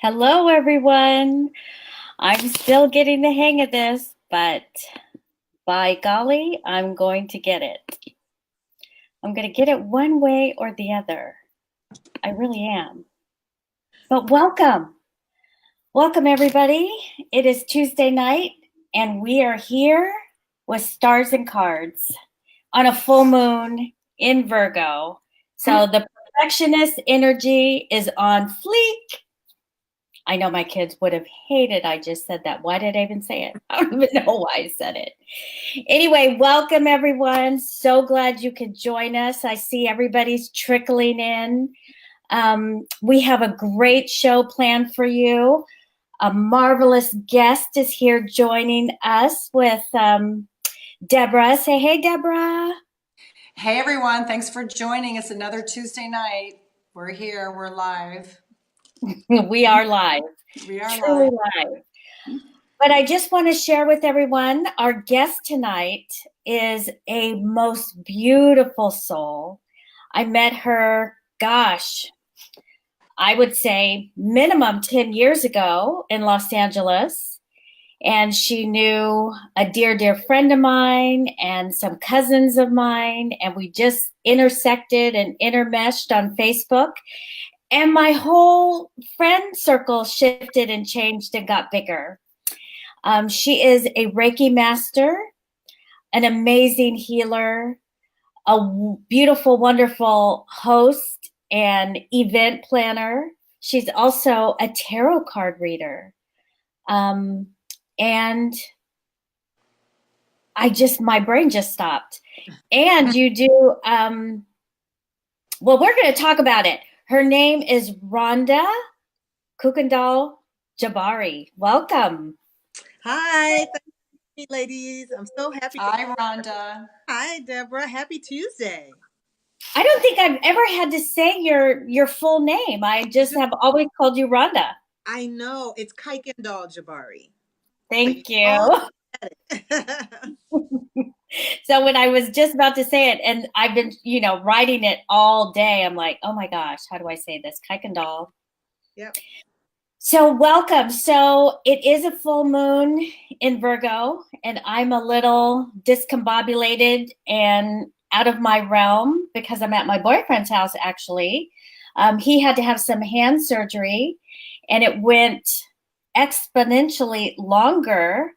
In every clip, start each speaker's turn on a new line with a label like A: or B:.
A: Hello, everyone. I'm still getting the hang of this, but by golly, I'm going to get it. I'm going to get it one way or the other. I really am. But welcome. Welcome, everybody. It is Tuesday night, and we are here with Stars and Cards on a full moon in Virgo. So the perfectionist energy is on fleek. I know my kids would have hated I just said that. Why did I even say it? I don't even know why I said it. Anyway, welcome everyone. So glad you could join us. I see everybody's trickling in. We have a great show planned for you. A marvelous guest is here joining us with Deborah. Say hey, Deborah.
B: Hey everyone, thanks for joining us another Tuesday night. We're here, we're live.
A: We are live.
B: We are
A: truly live. But I just want to share with everyone, our guest tonight is a most beautiful soul. I met her, gosh, I would say minimum 10 years ago in Los Angeles. And she knew a dear, dear friend of mine and some cousins of mine. And we just intersected and intermeshed on Facebook. And my whole friend circle shifted and changed and got bigger. She is a Reiki Master, an amazing healer, a beautiful, wonderful host and event planner. She's also a tarot card reader. And my brain just stopped. And you do, well, we're going to talk about it. Her name is Rhonda Kuykendall-Jabari. Welcome.
C: Hi, thank you, ladies. I'm so happy.
B: Hi, Rhonda.
C: Hi, Deborah. Happy Tuesday.
A: I don't think I've ever had to say your full name. I just have always called you Rhonda.
C: I know. It's Kuykendall-Jabari.
A: Thank you. So when I was just about to say it, and I've been, writing it all day, I'm like, oh my gosh, how do I say this? Kuykendall.
C: Yep.
A: So welcome. So it is a full moon in Virgo, and I'm a little discombobulated and out of my realm because I'm at my boyfriend's house, actually. He had to have some hand surgery, and it went exponentially longer.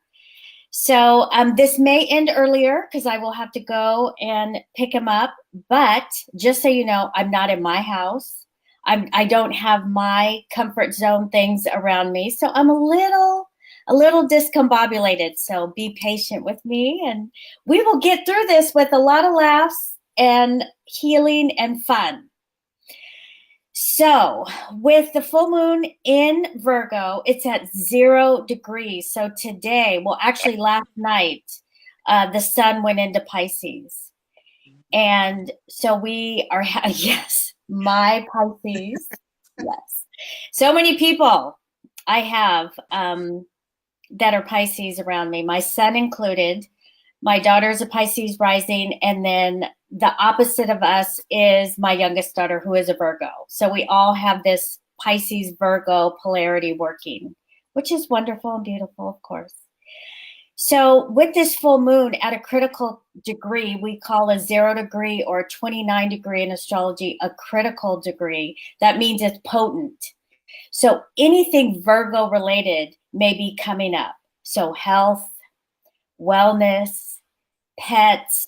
A: So this may end earlier because I will have to go and pick him up. But just so you know, I'm not in my house. I don't have my comfort zone things around me. So I'm a little discombobulated. So be patient with me, and we will get through this with a lot of laughs and healing and fun. So with the full moon in Virgo, it's at 0 degrees. So today, well, actually last night, the sun went into Pisces. And so we are, yes, my Pisces. Yes. So many people I have that are Pisces around me, my son included. My daughter's a Pisces rising, and then the opposite of us is my youngest daughter, who is a Virgo. So we all have this Pisces Virgo polarity working, which is wonderful and beautiful, of course. So with this full moon at a critical degree, we call a 0 degree or 29 degree in astrology a critical degree. That means it's potent. So anything Virgo related may be coming up. So health, wellness, pets,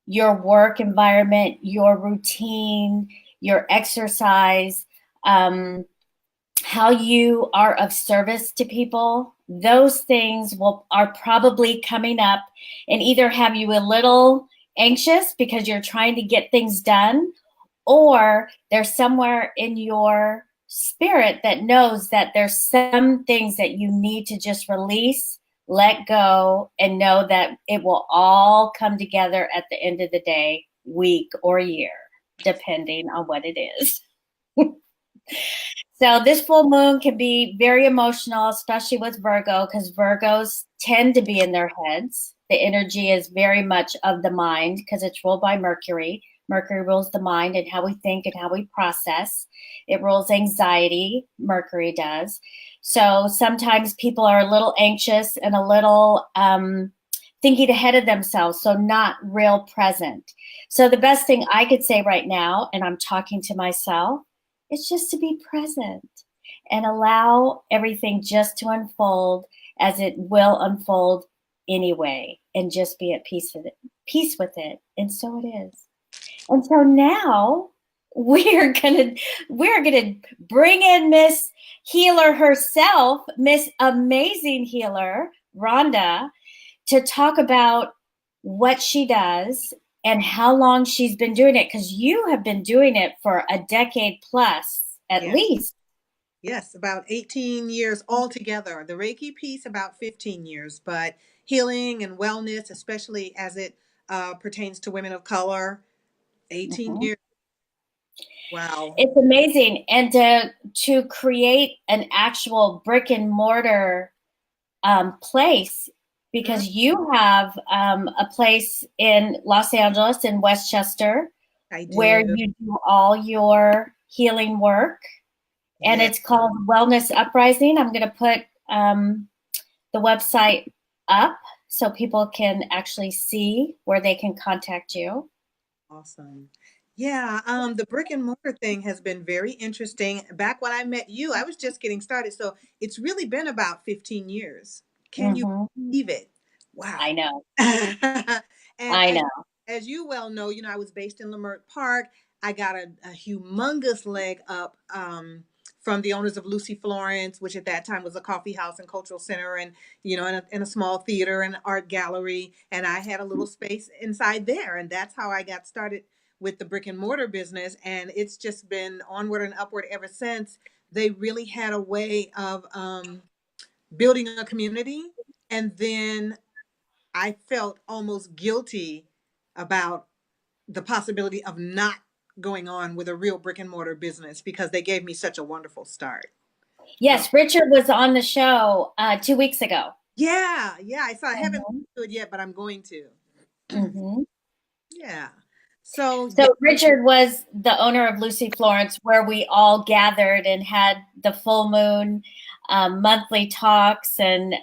A: your work environment, your routine, your exercise, how you are of service to people, those things are probably coming up and either have you a little anxious because you're trying to get things done, or there's somewhere in your spirit that knows that there's some things that you need to just release, let go, and know that it will all come together at the end of the day, week, or year, depending on what it is. So this full moon can be very emotional, especially with Virgo, because Virgos tend to be in their heads. The energy is very much of the mind because it's ruled by Mercury. Mercury rules the mind and how we think and how we process. It rules anxiety, Mercury does. So sometimes people are a little anxious and a little thinking ahead of themselves, so not real present. So the best thing I could say right now, and I'm talking to myself, it's just to be present and allow everything just to unfold as it will unfold anyway, and just be at peace with it. And so it is. And so now we're gonna bring in Miss Healer herself, Miss Amazing Healer, Rhonda, to talk about what she does and how long she's been doing it, because you have been doing it for a decade plus at least.
C: Yes, about 18 years altogether. The Reiki piece, about 15 years, but healing and wellness, especially as it pertains to women of color, 18 years. Wow.
A: It's amazing. And to create an actual brick and mortar place, because you have a place in Los Angeles, in Westchester, where you do all your healing work. And it's called Wellness Uprising. I'm going to put the website up so people can actually see where they can contact you.
C: Awesome. Yeah, the brick and mortar thing has been very interesting. Back when I met you, I was just getting started. So it's really been about 15 years. Can you believe it? Wow.
A: I know.
C: And
A: I know.
C: as you well know, I was based in Leimert Park. I got a humongous leg up from the owners of Lucy Florence, which at that time was a coffee house and cultural center, and in a small theater and art gallery. And I had a little space inside there, and that's how I got started with the brick and mortar business. And it's just been onward and upward ever since. They really had a way of building a community, and then I felt almost guilty about the possibility of not going on with a real brick and mortar business because they gave me such a wonderful start.
A: Yes, Richard was on the show 2 weeks ago.
C: Yeah, I saw. I haven't to it yet, but I'm going to. Yeah. So
A: Richard was the owner of Lucy Florence, where we all gathered and had the full moon monthly talks and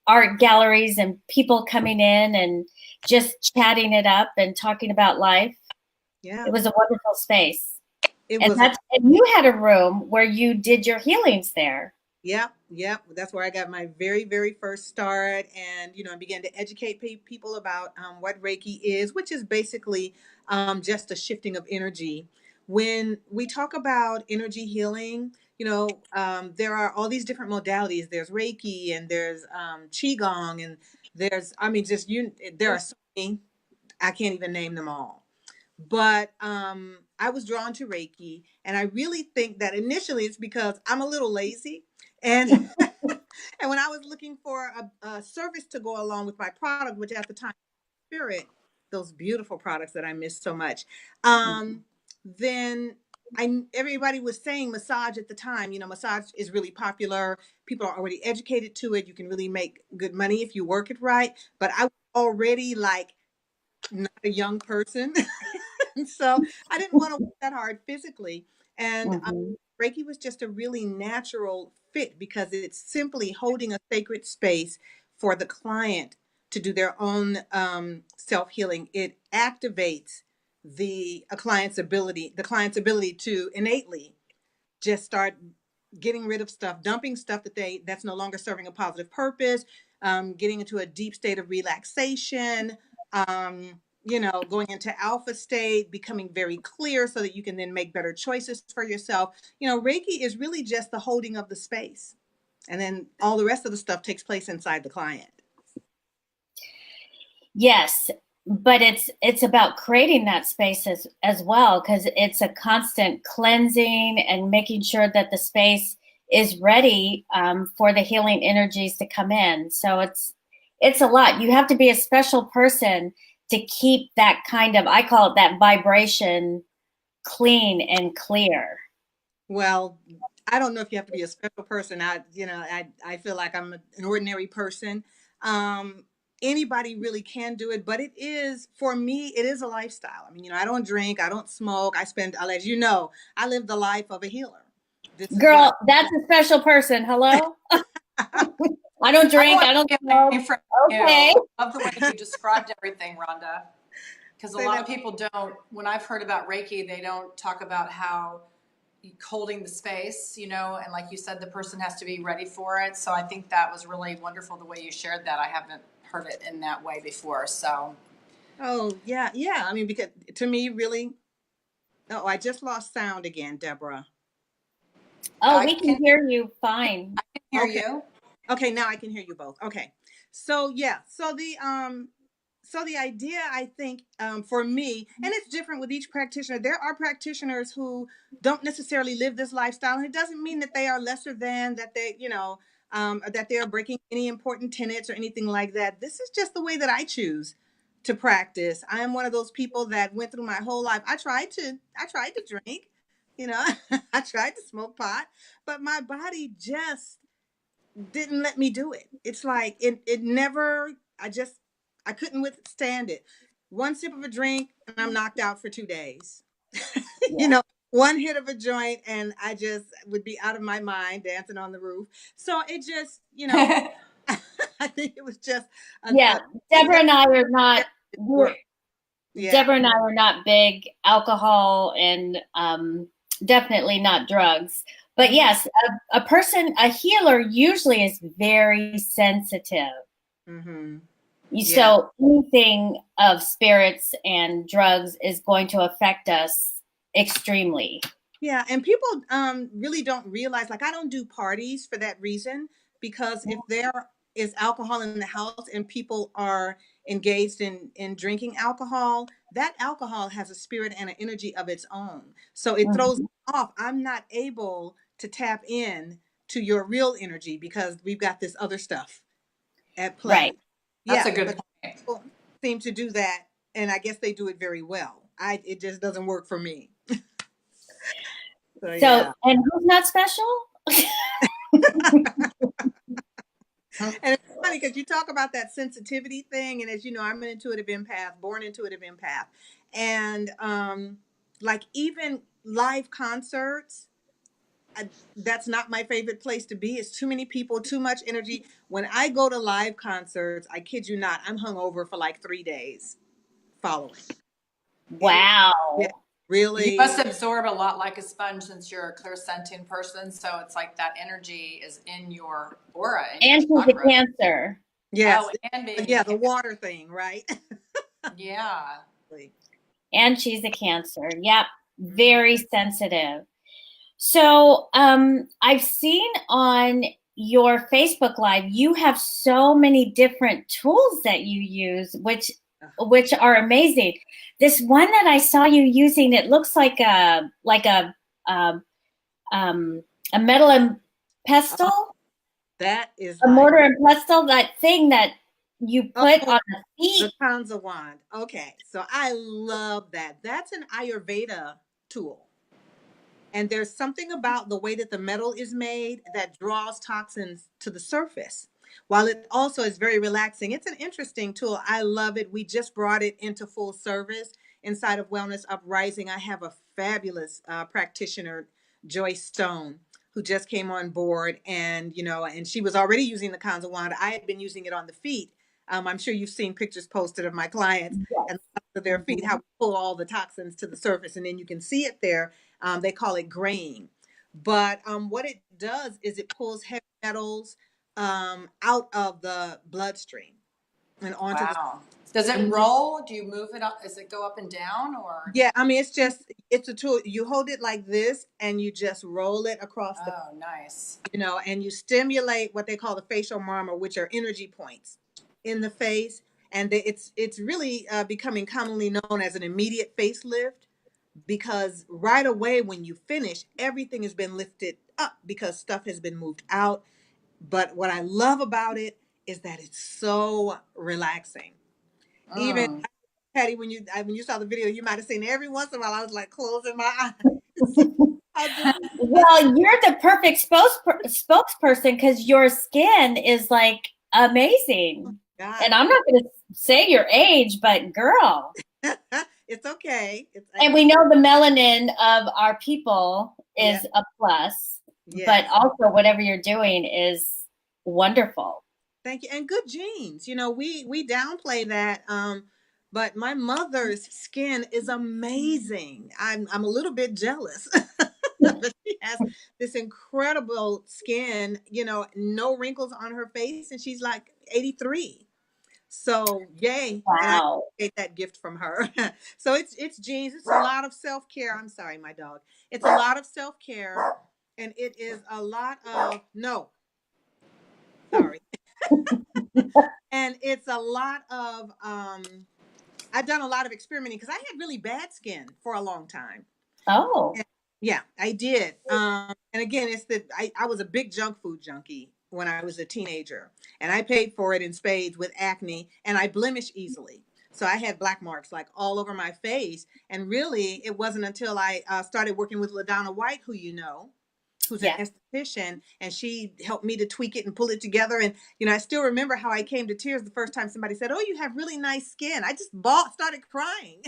A: art galleries and people coming in and just chatting it up and talking about life.
C: Yeah.
A: It was a wonderful space.
C: And
A: you had a room where you did your healings there.
C: Yep. That's where I got my very, very first start. And, I began to educate people about what Reiki is, which is basically just a shifting of energy. When we talk about energy healing, there are all these different modalities. There's Reiki and there's Qigong, and there are so many, I can't even name them all. But I was drawn to Reiki, and I really think that initially it's because I'm a little lazy. And and when I was looking for a service to go along with my product, which at the time, Spirit, those beautiful products that I miss so much, then everybody was saying massage at the time. Massage is really popular. People are already educated to it. You can really make good money if you work it right. But I was already like not a young person. So I didn't want to work that hard physically. And Reiki was just a really natural fit because it's simply holding a sacred space for the client to do their own self-healing. It activates the client's ability to innately just start getting rid of stuff, dumping stuff that's no longer serving a positive purpose, getting into a deep state of relaxation, going into alpha state, becoming very clear so that you can then make better choices for yourself. Reiki is really just the holding of the space. And then all the rest of the stuff takes place inside the client.
A: Yes, but it's about creating that space as well, because it's a constant cleansing and making sure that the space is ready for the healing energies to come in. So it's a lot. You have to be a special person to keep that kind of, I call it that vibration, clean and clear.
C: Well, I don't know if you have to be a special person. I feel like I'm an ordinary person. Anybody really can do it, but for me, it is a lifestyle. I mean, I don't drink, I don't smoke. I'll let you know, I live the life of a healer.
A: Girl, that's a special person. Hello? I don't drink. I don't smoke. Okay.
B: I love the way you described everything, Rhonda. Because a lot of people don't, when I've heard about Reiki, they don't talk about how holding the space, and like you said, the person has to be ready for it. So I think that was really wonderful the way you shared that. I haven't heard it in that way before. So.
C: Oh, yeah. I mean, because to me, really, I just lost sound again, Deborah.
A: Oh, we can hear you fine.
B: I can hear you.
C: Okay, now I can hear you both. Okay. So yeah, so the idea, I think, for me, and it's different with each practitioner. There are practitioners who don't necessarily live this lifestyle, and it doesn't mean that they are lesser than, that they, that they are breaking any important tenets or anything like that. This is just the way that I choose to practice. I am one of those people that went through my whole life. I tried to drink, I tried to smoke pot, but my body just didn't let me do it. It's like it never, I couldn't withstand it. One sip of a drink and I'm knocked out for 2 days.
A: Yeah.
C: One hit of a joint and I just would be out of my mind dancing on the roof. So it just, I think it was just
A: Deborah and I are not
C: yeah.
A: Deborah and I are not big alcohol and definitely not drugs. But yes, a healer usually is very sensitive.
C: Mm-hmm.
A: So anything of spirits and drugs is going to affect us extremely.
C: Yeah, and people really don't realize, like, I don't do parties for that reason, because if there is alcohol in the house and people are engaged in drinking alcohol, that alcohol has a spirit and an energy of its own. So it throws me off. I'm not able to tap in to your real energy because we've got this other stuff at play.
A: Right.
B: That's a good point.
C: People seem to do that, and I guess they do it very well. It just doesn't work for me.
A: So, and who's not special?
C: And it's funny because you talk about that sensitivity thing, and as you know, I'm an intuitive empath, born intuitive empath, and like even live concerts, that's not my favorite place to be. It's too many people, too much energy. When I go to live concerts, I kid you not, I'm hungover for like 3 days following.
A: Wow.
C: Yeah, really.
B: You must absorb a lot like a sponge since you're a clairsentient person. So it's like that energy is in your aura.
A: And she's a Cancer.
C: Yes.
B: Oh, and
C: the water thing, right?
B: Yeah.
A: And she's a Cancer. Yep. Very sensitive. So I've seen on your Facebook Live, you have so many different tools that you use, which are amazing. This one that I saw you using, it looks like a metal and pestle.
C: That is
A: a mortar and pestle, that thing that you put on the feet.
C: The Kanza wand. Okay, so I love that. That's an Ayurveda tool. And there's something about the way that the metal is made that draws toxins to the surface, while it also is very relaxing. It's an interesting tool. I love it. We just brought it into full service inside of Wellness Uprising. I have a fabulous practitioner, Joyce Stone, who just came on board, and and she was already using the Kanza wand. I had been using it on the feet. I'm sure you've seen pictures posted of my clients and their feet, how we pull all the toxins to the surface, and then you can see it there. They call it graying. But what it does is it pulls heavy metals out of the bloodstream and onto
B: Does it roll? Do you move it up? Does it go up and down or?
C: Yeah, I mean, it's a tool. You hold it like this and you just roll it across the,
B: Oh, nice.
C: and you stimulate what they call the facial murmur, which are energy points in the face. And it's really becoming commonly known as an immediate facelift, because right away when you finish, everything has been lifted up because stuff has been moved out. But what I love about it is that it's so relaxing. Even Patty, when you saw the video, you might have seen every once in a while I was like closing my eyes. I just
A: Well, you're the perfect spokesperson because your skin is like amazing.
C: God,
A: And I'm not going to say your age, but girl.
C: it's okay.
A: And we know the melanin of our people
C: Yeah.
A: is a plus, but
C: Yes.
A: also whatever you're doing is wonderful.
C: Thank you. And good genes. We downplay that. But my mother's skin is amazing. I'm a little bit jealous. But she has this incredible skin, no wrinkles on her face, and she's like 83. So yay. And I
A: Wow.
C: get that gift from her. So it's genes. It's a lot of self-care. I'm sorry, my dog. It's a lot of self-care, and it is a lot of no. Sorry. And it's a lot of I've done a lot of experimenting because I had really bad skin for a long time.
A: Oh,
C: And yeah, I did. And again, it's that I was a big junk food junkie when I was a teenager, and I paid for it in spades with acne, and I blemish easily. So I had black marks like all over my face. And really, it wasn't until I started working with LaDonna White, who's an
A: yeah.
C: esthetician, and she helped me to tweak it and pull it together. And I still remember how I came to tears the first time somebody said, "Oh, you have really nice skin." I just started crying.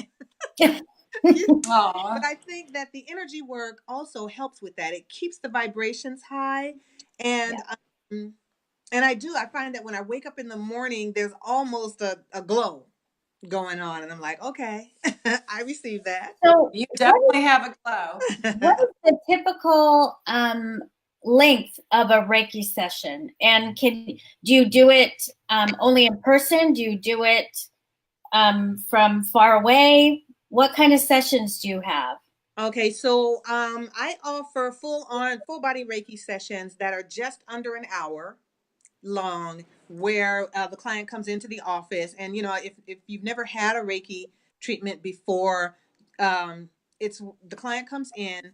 C: But I think that the energy work also helps with that. It keeps the vibrations high, and
A: Yeah.
C: I find that when I wake up in the morning, there's almost a glow going on, and I'm like, okay, I received that.
A: So
B: You definitely have a glow.
A: what is the typical length of a Reiki session? And do you do it only in person? Do you do it from far away? What kind of sessions do you have?
C: Okay, so I offer full body Reiki sessions that are just under an hour long, where the client comes into the office. And if you've never had a Reiki treatment before, it's the client comes in.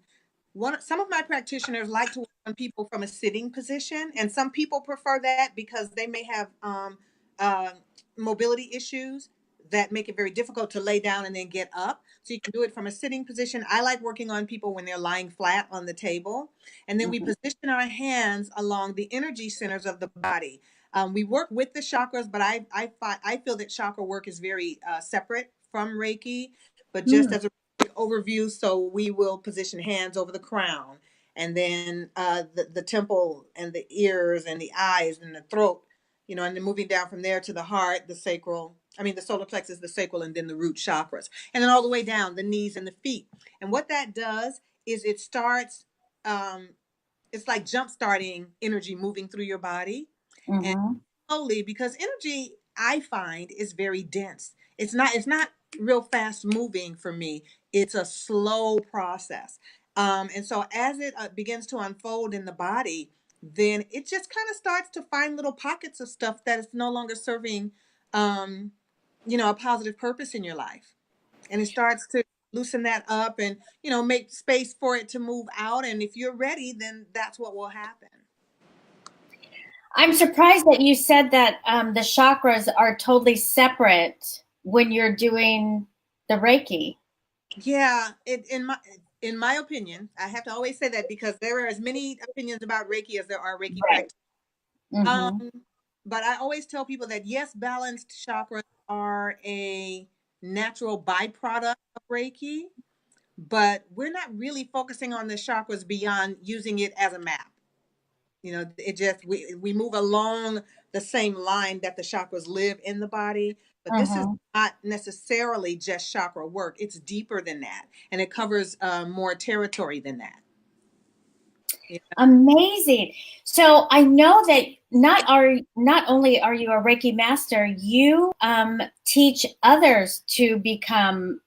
C: Some of my practitioners like to work on people from a sitting position, and some people prefer that because they may have uh, mobility issues that make it very difficult to lay down and then get up. So you can do it from a sitting position. I like working on people when they're lying flat on the table, and then we position our hands along the energy centers of the body. We work with the chakras, but I feel that chakra work is very separate from Reiki. But just as a overview, so we will position hands over the crown, and then the temple and the ears and the eyes and the throat, and then moving down from there to the heart, the solar plexus, the sacral, and then the root chakras, and then all the way down the knees and the feet. And what that does is it starts, it's like jump starting energy moving through your body, and
A: Mm-hmm.
C: slowly, because energy, I find, is very dense. It's not real fast moving for me. It's a slow process. And so as it begins to unfold in the body, then it just kind of starts to find little pockets of stuff that is no longer serving um, a positive purpose in your life. And it starts to loosen that up and, make space for it to move out. And if you're ready, then that's what will happen.
A: I'm surprised that you said that the chakras are totally separate when you're doing the Reiki.
C: Yeah, in my opinion, I have to always say that because there are as many opinions about Reiki as there are Reiki
A: Right.
C: practitioners.
A: Mm-hmm.
C: Um, but I always tell people that yes, balanced chakras are a natural byproduct of Reiki, but we're not really focusing on the chakras beyond using it as a map. It just we move along the same line that the chakras live in the body, but this is
A: Mm-hmm.
C: not necessarily just chakra work. It's deeper than that, and it covers more territory than that.
A: Amazing. So I know that not only are you a Reiki master, you teach others to become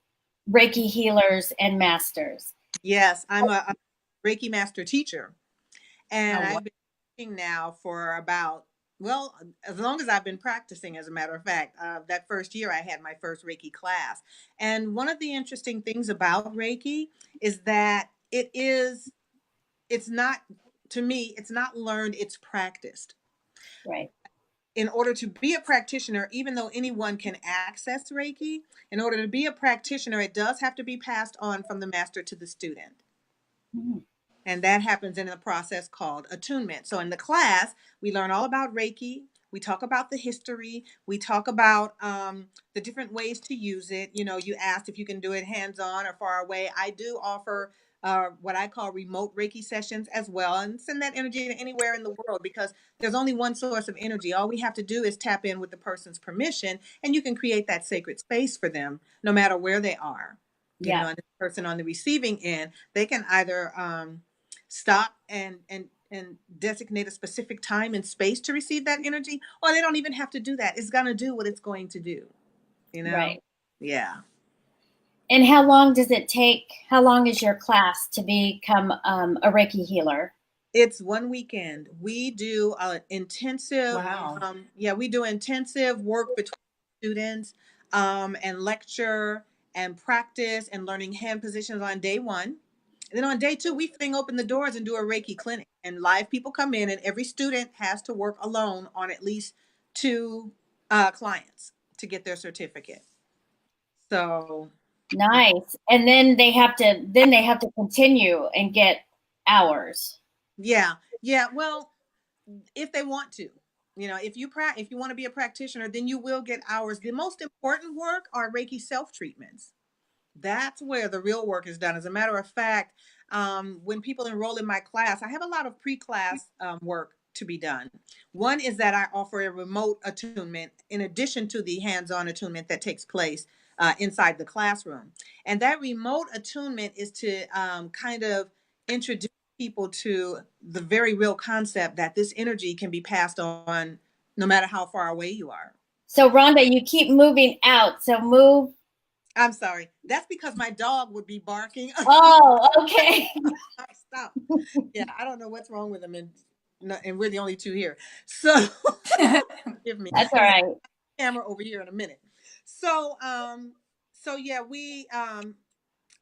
A: Reiki healers and masters.
C: Yes, I'm a Reiki Master teacher, and
B: Oh,
C: I've been teaching now for about, well, as long as I've been practicing, as a matter of fact. That first year I had my first Reiki class. And one of the interesting things about Reiki is that it's not, to me, it's not learned, it's practiced.
A: Right.
C: In order to be a practitioner, even though anyone can access Reiki, in order to be a practitioner, it does have to be passed on from the master to the student.
A: Mhm.
C: And that happens in a process called attunement. So in the class, we learn all about Reiki. We talk about the history. We talk about the different ways to use it. You know, you asked if you can do it hands-on or far away. I do offer what I call remote Reiki sessions as well, and send that energy to anywhere in the world, because there's only one source of energy. All we have to do is tap in with the person's permission, and you can create that sacred space for them no matter where they are. You
A: Yeah.
C: know, and the person on the receiving end, they can either stop and designate a specific time and space to receive that energy, or they don't even have to do that. It's going to do what it's going to do, you know?
A: Right.
C: Yeah.
A: And how long does it take? How long is your class to become a Reiki healer?
C: It's one weekend. We do intensive,
B: wow.
C: we do intensive work between students, and lecture and practice and learning hand positions on day one. And then on day two, we fling open the doors and do a Reiki clinic. And live people come in, and every student has to work alone on at least two clients to get their certificate. So,
A: Nice. And then they have to continue and get hours.
C: yeah, yeah. Well, if they want to, you know, if you want to be a practitioner, then you will get hours. The most important work are Reiki self treatments. That's where the real work is done. As a matter of fact, when people enroll in my class, I have a lot of pre-class work to be done. One is that I offer a remote attunement in addition to the hands-on attunement that takes place inside the classroom. And that remote attunement is to kind of introduce people to the very real concept that this energy can be passed on no matter how far away you are.
A: So Rhonda, you keep moving out. So move.
C: I'm sorry. That's because my dog would be barking.
A: Oh, okay.
C: Stop. Yeah, I don't know what's wrong with him, and we're the only two here. So give me.
A: That's all
C: And
A: right.
C: camera over here in a minute. So yeah,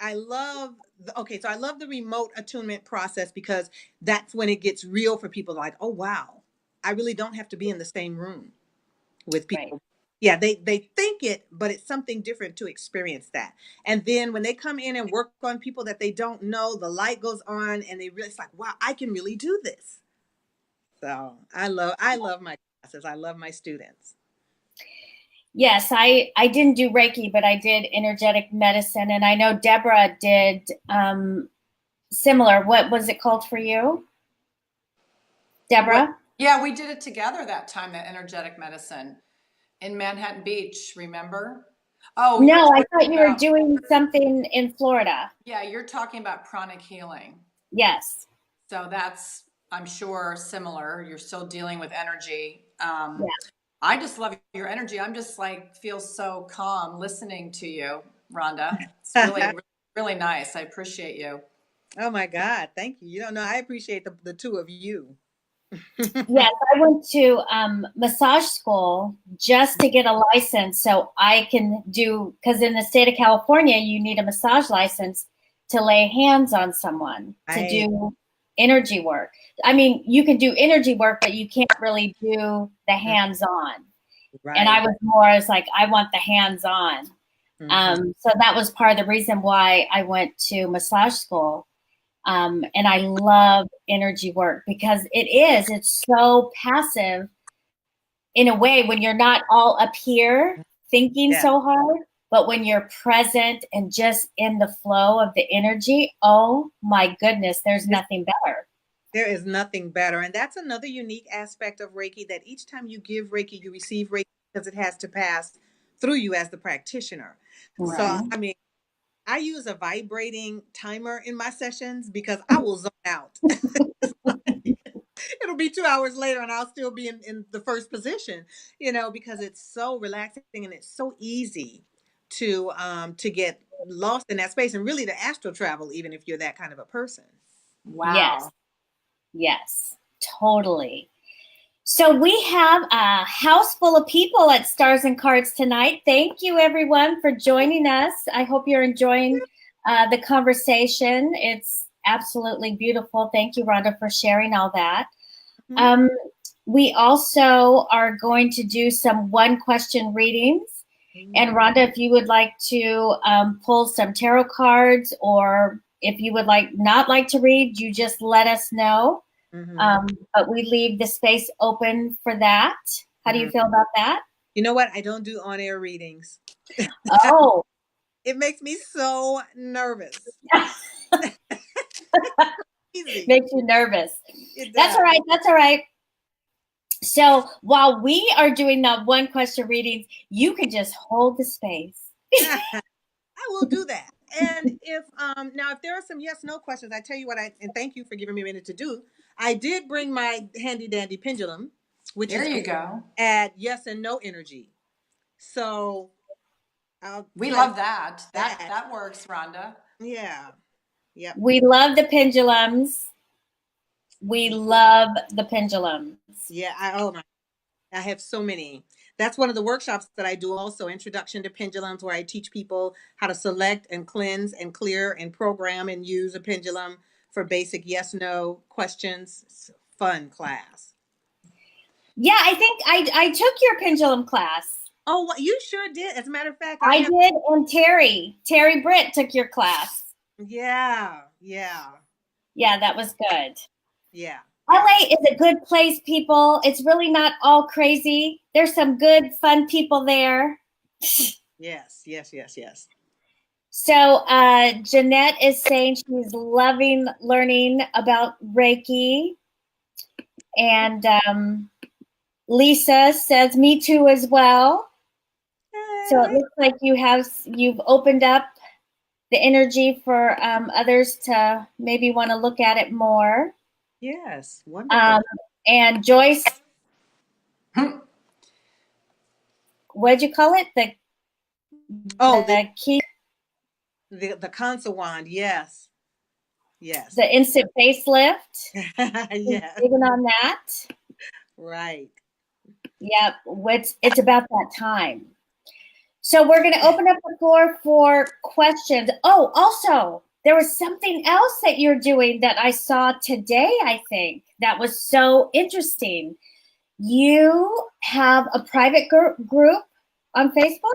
C: I love the remote attunement process, because that's when it gets real for people, like, oh wow, I really don't have to be in the same room with
A: Right.
C: people. Yeah, they think it, but it's something different to experience that. And then when they come in and work on people that they don't know, the light goes on, and it's like, wow, I can really do this. So I love my classes. I love my students.
A: Yes, I didn't do Reiki, but I did energetic medicine, and I know Deborah did similar. What was it called for you,
B: What?
A: Deborah?
B: Yeah, we did it together that time, that energetic medicine in Manhattan Beach, remember? Oh, you're
A: No, I
B: talking
A: thought you were
B: about,
A: doing something in Florida.
B: yeah, you're talking about pranic healing.
A: Yes.
B: So that's, I'm sure, similar. You're still dealing with energy.
A: Yeah.
B: I just love your energy. I'm just like, feel so calm listening to you, Rhonda. It's really, really nice. I appreciate you.
C: Oh my God, thank you. You don't know, I appreciate the two of you.
A: Yes, I went to massage school just to get a license so I can do, because in the state of California, you need a massage license to lay hands on someone to do energy work. I mean, you can do energy work, but you can't really do the hands on. And I
C: Right.
A: was more as like, I want the hands on.
C: Mhm.
A: So that was part of the reason why I went to massage school. And I love energy work because it's so passive in a way when you're not all up here thinking
C: Yeah.
A: so hard, but when you're present and just in the flow of the energy, oh my goodness, there's nothing better.
C: There is nothing better. And that's another unique aspect of Reiki, that each time you give Reiki, you receive Reiki because it has to pass through you as the practitioner. So,
A: Right.
C: I mean, I use a vibrating timer in my sessions because I will zone out. It'll be 2 hours later and I'll still be in the first position, because it's so relaxing and it's so easy to get lost in that space and really to astral travel, even if you're that kind of a person.
B: Wow.
A: Yes, totally. So we have a house full of people at Stars and Cards tonight. Thank you, everyone, for joining us. I hope you're enjoying the conversation. It's absolutely beautiful. Thank you, Rhonda, for sharing all that. Mm-hmm. We also are going to do some one-question readings. Mm-hmm. And Rhonda, if you would like to pull some tarot cards, or if you would not like to read, you just let us know. Mm-hmm. But we leave the space open for that. How do you feel about that?
C: You know what? I don't do on-air readings.
A: Oh.
C: It makes me so nervous.
A: Makes you nervous. That's all right. That's all right. So while we are doing the one question readings, you can just hold the space.
C: I will do that. And if now if there are some yes no questions, I tell you what, and thank you for giving me a minute to do. I did bring my handy dandy pendulum, which
B: there you go.
C: Add yes and no energy. So
B: we love that. That works, Rhonda.
C: Yeah. Yep.
A: We love the pendulums. We love the pendulums.
C: Yeah, I have so many. That's one of the workshops that I do also, Introduction to Pendulums, where I teach people how to select and cleanse and clear and program and use a pendulum for basic yes/no questions. It's a fun class.
A: Yeah, I think I took your pendulum class.
C: Oh, well, you sure did. As a matter of fact,
A: I did, and Terry Britt took your class.
C: Yeah.
A: Yeah, that was good.
C: Yeah.
A: LA is a good place, people. It's really not all crazy. There's some good, fun people there.
C: Yes.
A: So Jeanette is saying she's loving learning about Reiki. And Lisa says, me too as well. So it looks like you've opened up the energy for others to maybe want to look at it more.
C: Yes, wonderful.
A: And Joyce, what'd you call it? The key.
C: The console wand, yes.
A: The instant facelift.
C: Yes.
A: Even on that.
C: Right.
A: Yep. It's about that time. So we're going to open up the floor for questions. Oh, also, there was something else that you're doing that I saw today, I think, that was so interesting. You have a private group on Facebook?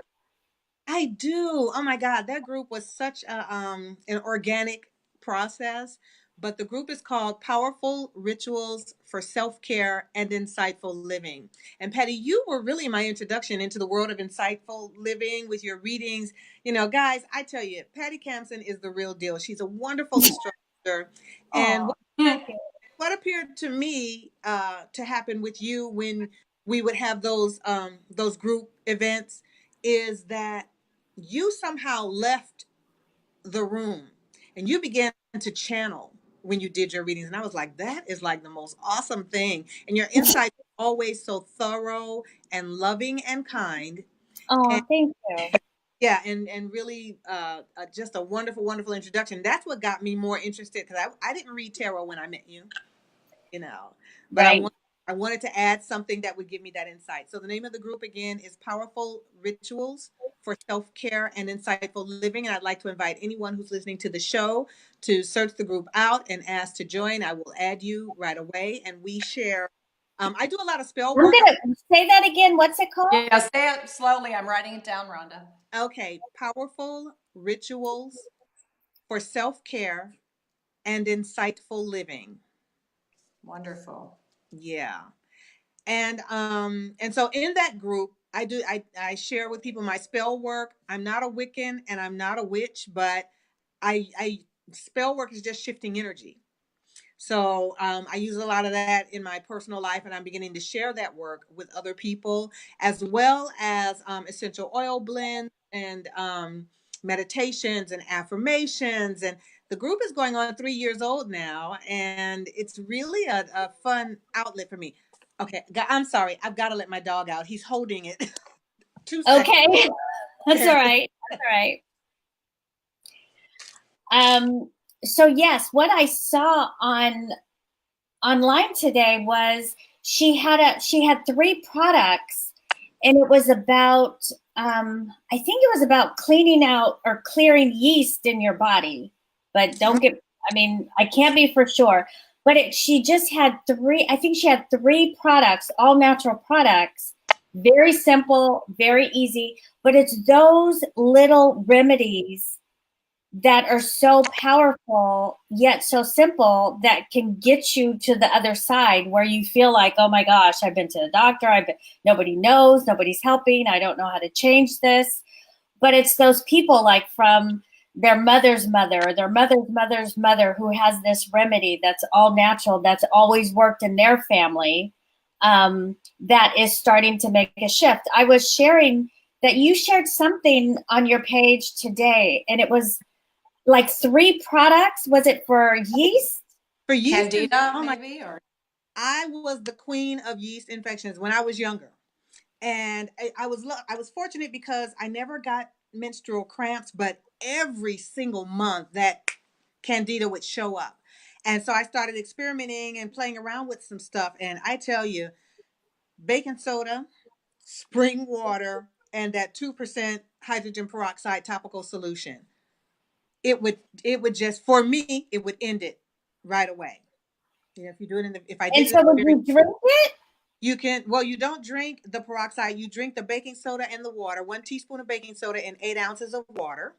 C: I do. Oh my God, that group was such an organic process. But the group is called Powerful Rituals for Self-Care and Insightful Living. And Patty, you were really my introduction into the world of insightful living with your readings. Guys, I tell you, Patty Kamson is the real deal. She's a wonderful instructor. And what appeared to me to happen with you when we would have those group events is that you somehow left the room and you began to channel when you did your readings. And I was like, that is like the most awesome thing. And your insights are always so thorough and loving and kind.
A: Oh, thank you.
C: Yeah, and really just a wonderful, wonderful introduction. That's what got me more interested, because I didn't read tarot when I met you, but right. I wanted to add something that would give me that insight. So the name of the group again is Powerful Rituals for Self-Care and Insightful Living. And I'd like to invite anyone who's listening to the show to search the group out and ask to join. I will add you right away. And we share. I do a lot of spell work.
A: I'm going to say that again. What's it called?
B: Yeah, say it slowly. I'm writing it down, Rhonda.
C: Okay. Powerful Rituals for Self-Care and Insightful Living.
B: Wonderful.
C: Yeah. And so in that group, I share with people my spell work. I'm not a Wiccan and I'm not a witch, but I spell work is just shifting energy. So I use a lot of that in my personal life, and I'm beginning to share that work with other people, as well as essential oil blends and meditations and affirmations and the group is going on 3 years old now, and it's really a fun outlet for me. Okay, I'm sorry. I've got to let my dog out. He's holding it. 2 seconds.
A: Okay. That's all right. That's all right. So yes, what I saw online today was she had 3 products, and it was about I think it was about cleaning out or clearing yeast in your body. But I can't be for sure. But she just had 3, I think she had 3 products, all natural products, very simple, very easy, but it's those little remedies that are so powerful yet so simple that can get you to the other side where you feel like, oh my gosh, I've been to the doctor, nobody knows, nobody's helping, I don't know how to change this. But it's those people like from their mother's mother or their mother's mother's mother who has this remedy that's all natural, that's always worked in their family, that is starting to make a shift. I was sharing that you shared something on your page today, and it was like 3 products. Was it for yeast?
C: For yeast,
B: Candida, maybe? Or
C: I was the queen of yeast infections when I was younger. And I was fortunate because I never got menstrual cramps, but every single month that candida would show up. And so I started experimenting and playing around with some stuff. And I tell you, baking soda, spring water, and that 2% hydrogen peroxide topical solution, it would just, for me, it would end it right away. You know, if you do it if I did
A: And so would you drink it?
C: you can, well, you don't drink the peroxide. You drink the baking soda and the water, 1 teaspoon of baking soda and 8 ounces of water.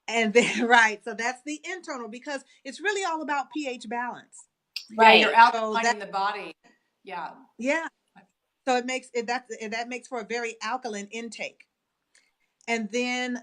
C: And then, right. So that's the internal, because it's really all about pH balance.
A: Right.
B: You're alkalining the body. Yeah.
C: Yeah. So it makes it, that makes for a very alkaline intake. And then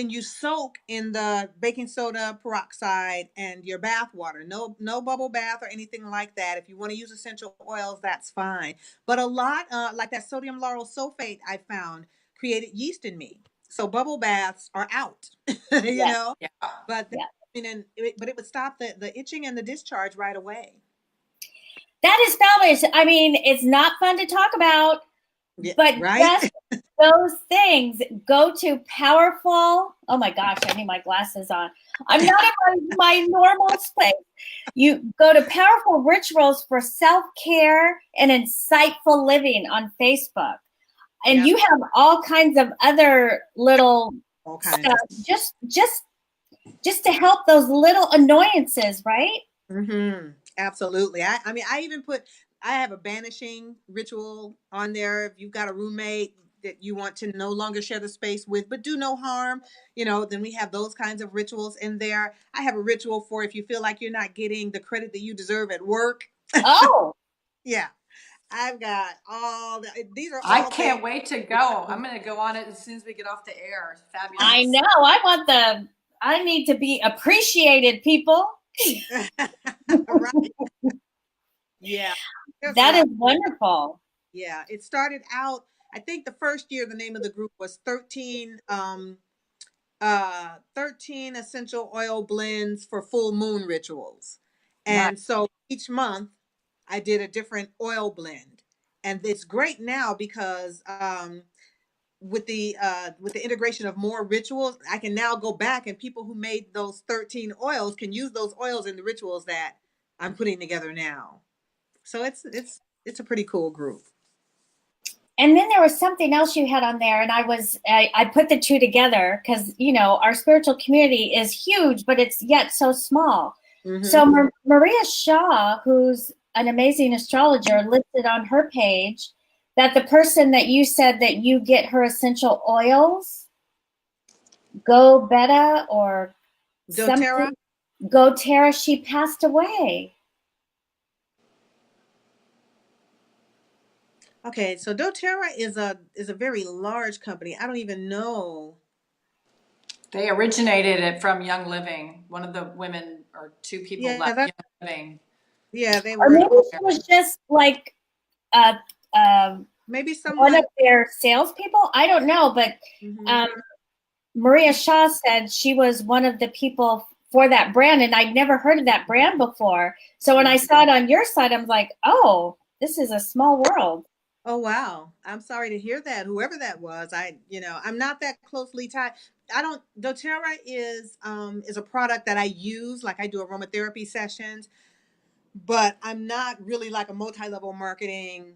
C: you soak in the baking soda, peroxide, and your bath water. No bubble bath or anything like that. If you want to use essential oils, that's fine. But a lot, like that sodium lauryl sulfate, I found created yeast in me. So bubble baths are out. you know.
B: Yeah.
C: But but it would stop the itching and the discharge right away.
A: That is fabulous. I mean, it's not fun to talk about, but
C: right?
A: just those things. Go to powerful. Oh my gosh, I need my glasses on. I'm not in my normal space. You go to Powerful Rituals for Self-Care and Insightful Living on Facebook. And you have all kinds of other little stuff just to help those little annoyances, right?
C: Mm-hmm. Absolutely. I have a banishing ritual on there. If you've got a roommate that you want to no longer share the space with, but do no harm, then we have those kinds of rituals in there. I have a ritual for if you feel like you're not getting the credit that you deserve at work.
A: Oh.
C: Yeah. I've got these are all
B: I can't wait to go. I'm going to go on it as soon as we get off the air. It's fabulous.
A: I know. I need to be appreciated, people.
C: Right. Yeah.
A: That is wonderful.
C: Yeah. It started out, I think the first year the name of the group was 13 essential oil blends for full moon rituals. And so each month I did a different oil blend. And it's great now because with the integration of more rituals, I can now go back and people who made those 13 oils can use those oils in the rituals that I'm putting together now. So it's a pretty cool group.
A: And then there was something else you had on there, and I put the two together because our spiritual community is huge, but it's yet so small. Mm-hmm. So Maria Shaw, who's an amazing astrologer, listed on her page that the person that you said that you get her essential oils, Go Betta or GoTerra, she passed away.
C: Okay, so doTERRA is a very large company. I don't even know.
B: They originated it from Young Living. One of the women or 2 people left Young Living.
C: Yeah, they were.
A: Or maybe it was just like
C: maybe
A: one of their salespeople. I don't know, but Maria Shaw said she was one of the people for that brand, and I'd never heard of that brand before. So when I saw it on your site, I'm like, oh, this is a small world.
C: Oh, wow. I'm sorry to hear that. Whoever that was, I'm not that closely tied. doTERRA is a product that I use, like I do aromatherapy sessions, but I'm not really like a multi-level marketing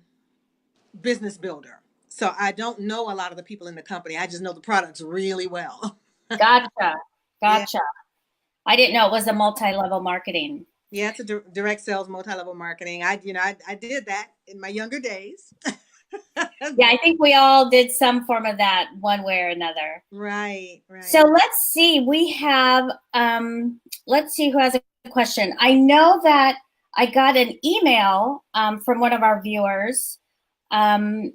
C: business builder. So I don't know a lot of the people in the company. I just know the products really well.
A: Gotcha.
C: Yeah.
A: Gotcha. I didn't know it was a multi-level marketing.
C: Yeah, it's a direct sales, multi-level marketing. I did that in my younger days.
A: Yeah, I think we all did some form of that one way or another.
C: Right.
A: So let's see. We have, let's see who has a question. I know that I got an email from one of our viewers, and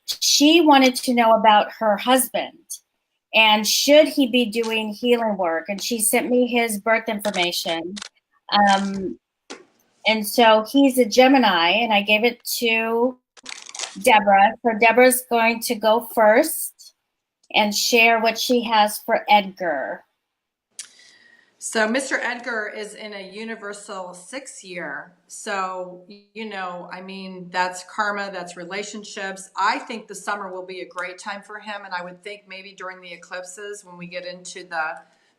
A: she wanted to know about her husband and should he be doing healing work. And she sent me his birth information. And so he's a Gemini, and I gave it to Deborah. So Deborah's going to go first and share what she has for Edgar.
B: So Mr. Edgar is in a universal 6 year. So, I mean, that's karma, that's relationships. I think the summer will be a great time for him. And I would think maybe during the eclipses, when we get into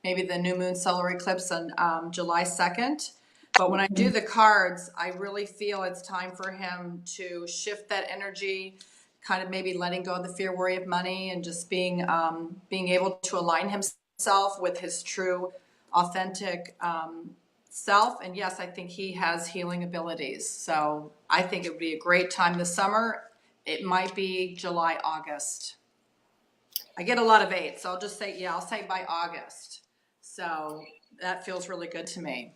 B: maybe the new moon solar eclipse on July 2nd. But when I do the cards, I really feel it's time for him to shift that energy, kind of maybe letting go of the fear, worry of money, and just being able to align himself with his true authentic self. And yes, I think he has healing abilities. So I think it would be a great time this summer. It might be July, August. I get a lot of 8s, so I'll just say, yeah, I'll say by August. So that feels really good to me.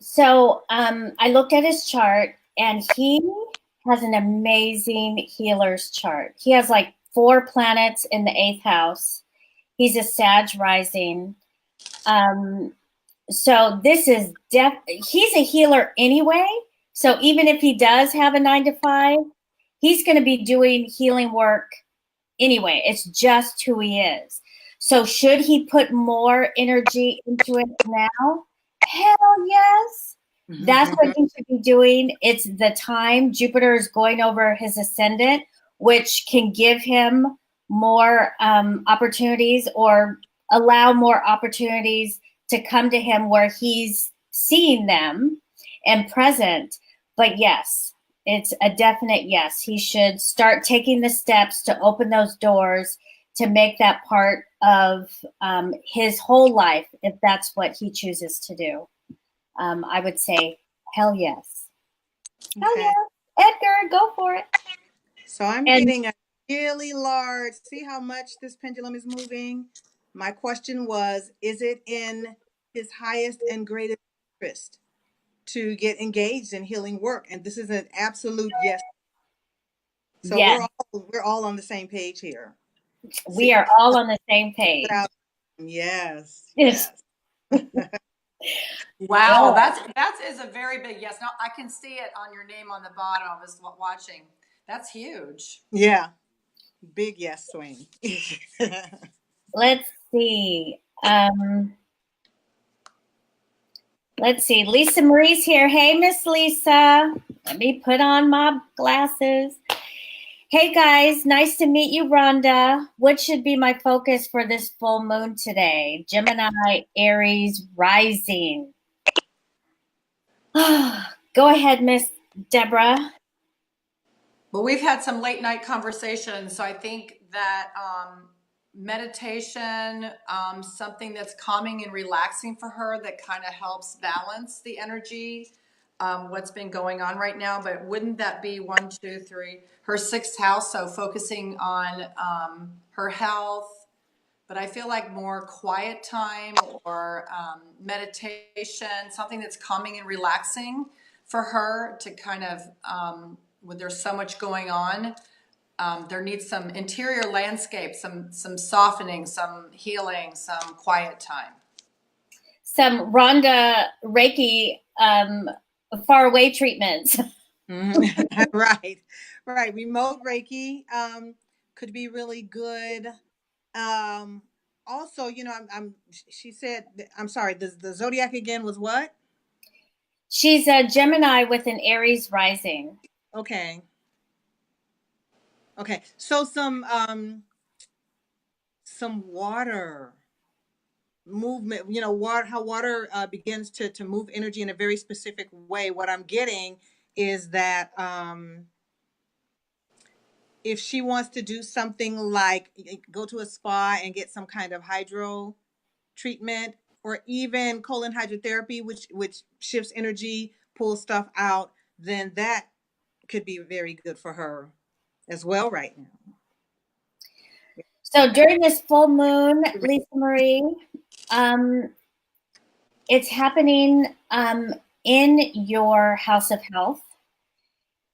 A: So I looked at his chart, and he has an amazing healer's chart. He has like 4 planets in the 8th house. He's a Sag rising. So this is he's a healer anyway. So even if he does have a 9 to 5, he's going to be doing healing work anyway. It's just who he is. So should he put more energy into it now? Hell yes. That's what he should be doing. It's the time. Jupiter is going over his ascendant, which can give him more opportunities or allow more opportunities to come to him where he's seeing them and present. But yes, it's a definite yes. He should start taking the steps to open those doors to make that part of his whole life, if that's what he chooses to do. I would say, hell yes. Okay. Hell yes. Edgar, go for it.
C: So I'm getting a really large, see how much this pendulum is moving? My question was, is it in his highest and greatest interest to get engaged in healing work? And this is an absolute yes. So
A: yes.
C: we're all on the same page here.
A: We are all on the same page.
C: Yes.
B: Wow, that is a very big yes. Now I can see it on your name on the bottom. I was watching. That's huge.
C: Yeah. Big yes swing.
A: Let's see. Let's see. Lisa Marie's here. Hey, Miss Lisa. Let me put on my glasses. Hey, guys. Nice to meet you, Rhonda. What should be my focus for this full moon today? Gemini, Aries, rising. Go ahead, Miss Deborah.
B: Well, we've had some late night conversations, so I think that meditation, something that's calming and relaxing for her that kind of helps balance the energy, what's been going on right now. But wouldn't that be 1, 2, 3, her 6th house? So focusing on her health, but I feel like more quiet time or meditation, something that's calming and relaxing for her to kind of, when there's so much going on, there needs some interior landscape, some softening, some healing, some quiet time.
A: Some Rhonda Reiki far away treatments.
C: Right. Remote Reiki could be really good. also, you know, she said, I'm sorry, the zodiac again was what?
A: She's a Gemini with an Aries rising.
C: Okay. Okay. So some water movement, you know, water, how water begins to move energy in a very specific way. What I'm getting is that if she wants to do something like go to a spa and get some kind of hydro treatment, or even colon hydrotherapy, which shifts energy, pulls stuff out, then that could be very good for her as well right now.
A: So during this full moon, Lisa Marie, it's happening in your house of health.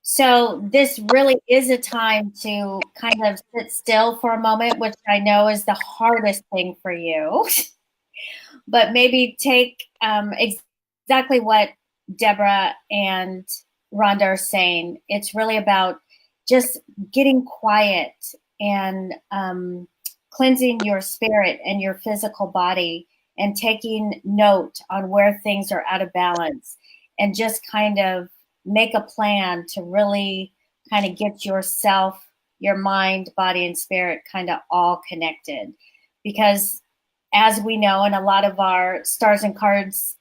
A: So this really is a time to kind of sit still for a moment, which I know is the hardest thing for you. But maybe take exactly what Deborah and Rhonda are saying. It's really about just getting quiet and cleansing your spirit and your physical body, and taking note on where things are out of balance, and just kind of make a plan to really kind of get yourself, your mind, body, and spirit kind of all connected. Because as we know, and a lot of our Stars and Cards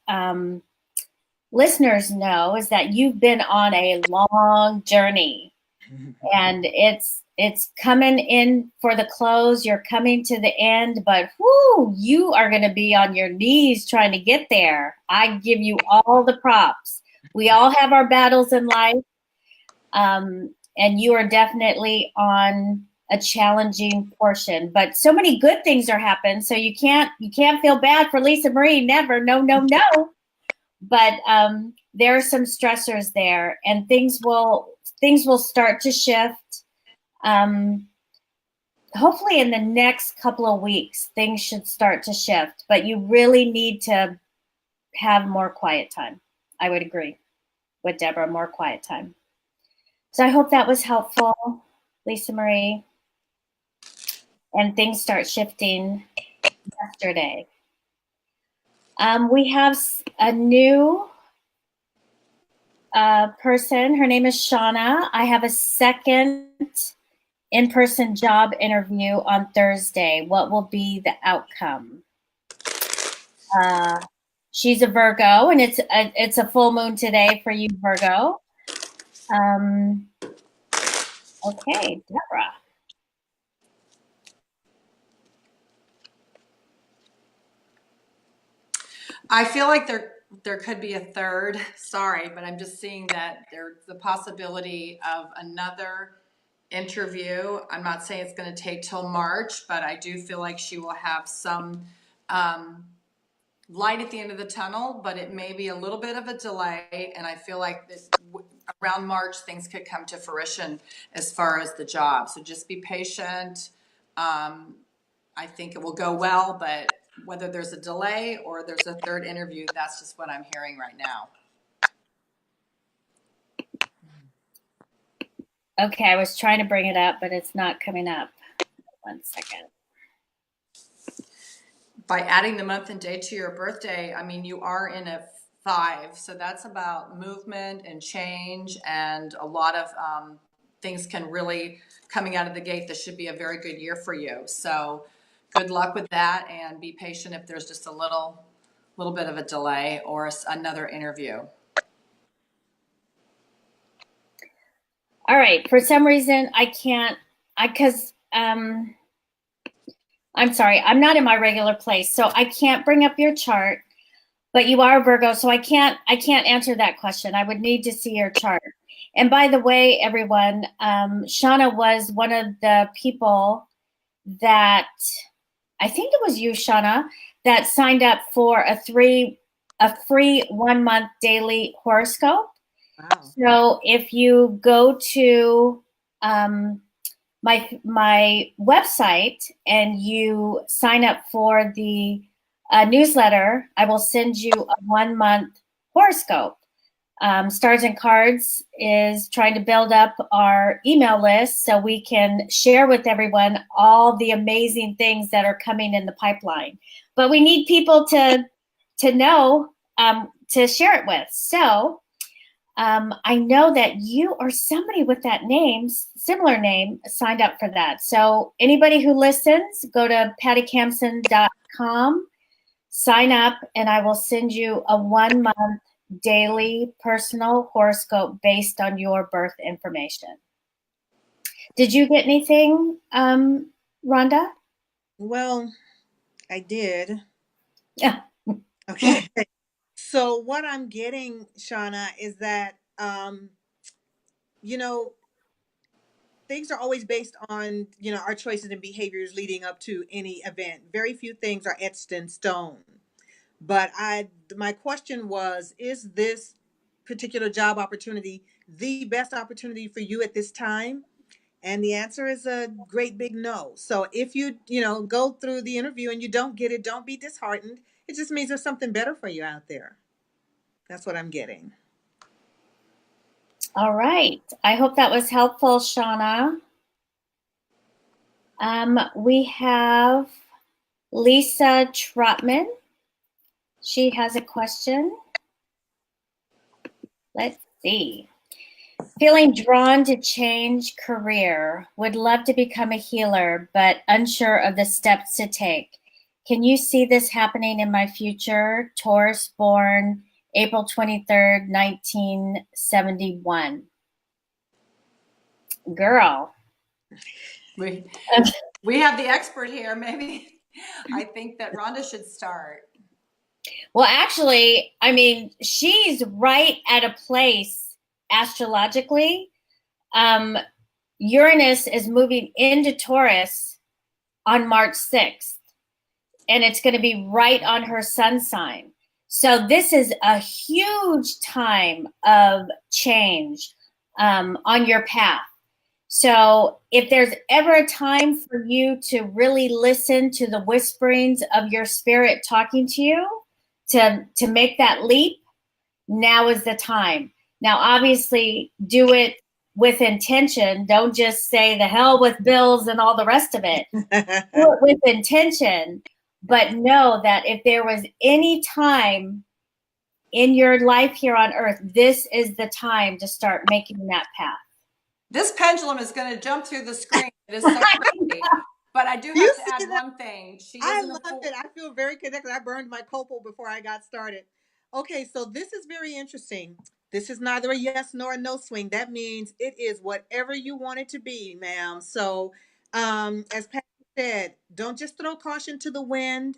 A: listeners know, is that you've been on a long journey, and it's coming in for the close. You're coming to the end, but whoo, you are going to be on your knees trying to get there. I give you all the props. We all have our battles in life, and you are definitely on a challenging portion, but so many good things are happening. So you can't feel bad for Lisa Marie. Never. No. But there are some stressors there, and things will start to shift. Hopefully in the next couple of weeks, things should start to shift, but you really need to have more quiet time. I would agree with Deborah, more quiet time. So I hope that was helpful, Lisa Marie. And things start shifting yesterday. We have a new person. Her name is Shauna. I have a second in-person job interview on Thursday. What will be the outcome? She's a Virgo, and it's a full moon today for you, Virgo. Okay, Deborah.
B: I feel like there could be a third. Sorry, but I'm just seeing that there's the possibility of another interview. I'm not saying it's going to take till March, but I do feel like she will have some light at the end of the tunnel, but it may be a little bit of a delay. And I feel like around March, things could come to fruition as far as the job. So just be patient. I think it will go well, but whether there's a delay or there's a third interview, that's just what I'm hearing right now.
A: Okay, I was trying to bring it up, but it's not coming up. 1 second.
B: By adding the month and day to your birthday, I mean, you are in a 5. So that's about movement and change, and a lot of things can really coming out of the gate. This should be a very good year for you. So good luck with that, and be patient if there's just a little bit of a delay or another interview.
A: All right. For some reason, I can't, because I'm sorry, I'm not in my regular place, so I can't bring up your chart, but you are Virgo, so I can't answer that question. I would need to see your chart. And by the way, everyone, Shauna was one of the people that, I think it was you, Shauna, that signed up for a free 1 month daily horoscope.
C: Wow.
A: So if you go to my website and you sign up for the newsletter, I will send you a 1 month horoscope. Stars and Cards is trying to build up our email list so we can share with everyone all the amazing things that are coming in the pipeline. But we need people to know, to share it with. So I know that you or somebody with that name, similar name, signed up for that. So anybody who listens, go to pattykamson.com, sign up, and I will send you a 1-month daily personal horoscope based on your birth information. Did you get anything, Rhonda?
C: Well, I did.
A: Yeah.
C: Okay. So what I'm getting, Shauna, is that you know, things are always based on, our choices and behaviors leading up to any event. Very few things are etched in stone. But my question was, is this particular job opportunity the best opportunity for you at this time? And the answer is a great big no. So if you, go through the interview and you don't get it, don't be disheartened. It just means there's something better for you out there. That's what I'm getting.
A: All right. I hope that was helpful, Shauna. We have Lisa Trotman. She has a question. Let's see. Feeling drawn to change career. Would love to become a healer, but unsure of the steps to take. Can you see this happening in my future? Taurus, born April 23rd, 1971. Girl.
B: We have the expert here. Maybe I think that Rhonda should start.
A: Well, actually, I mean, she's right at a place astrologically. Uranus is moving into Taurus on March 6th, and it's going to be right on her sun sign. So this is a huge time of change on your path. So if there's ever a time for you to really listen to the whisperings of your spirit talking to you, to make that leap, now is the time. Now, obviously, do it with intention. Don't just say the hell with bills and all the rest of it. Do it with intention, but know that if there was any time in your life here on earth, this is the time to start making that path.
B: This pendulum is going to jump through the screen. It is so crazy. But I do have to add one thing.
C: I love it. I feel very connected. I burned my copal before I got started. Okay, so this is very interesting. This is neither a yes nor a no swing. That means it is whatever you want it to be, ma'am. So, as Pat said, don't just throw caution to the wind.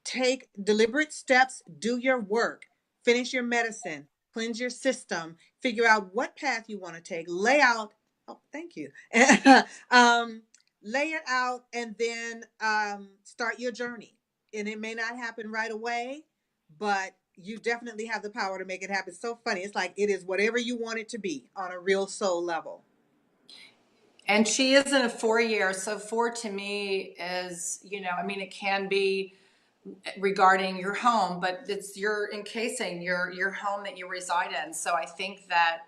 C: Take deliberate steps. Do your work. Finish your medicine. Cleanse your system. Figure out what path you want to take. Lay out. Oh, thank you. Lay it out, and then start your journey. And it may not happen right away, but you definitely have the power to make it happen. It's so funny. It's like it is whatever you want it to be on a real soul level.
B: And she is in a 4-year. So 4 to me is, I mean, it can be regarding your home, but you're encasing your home that you reside in. So I think that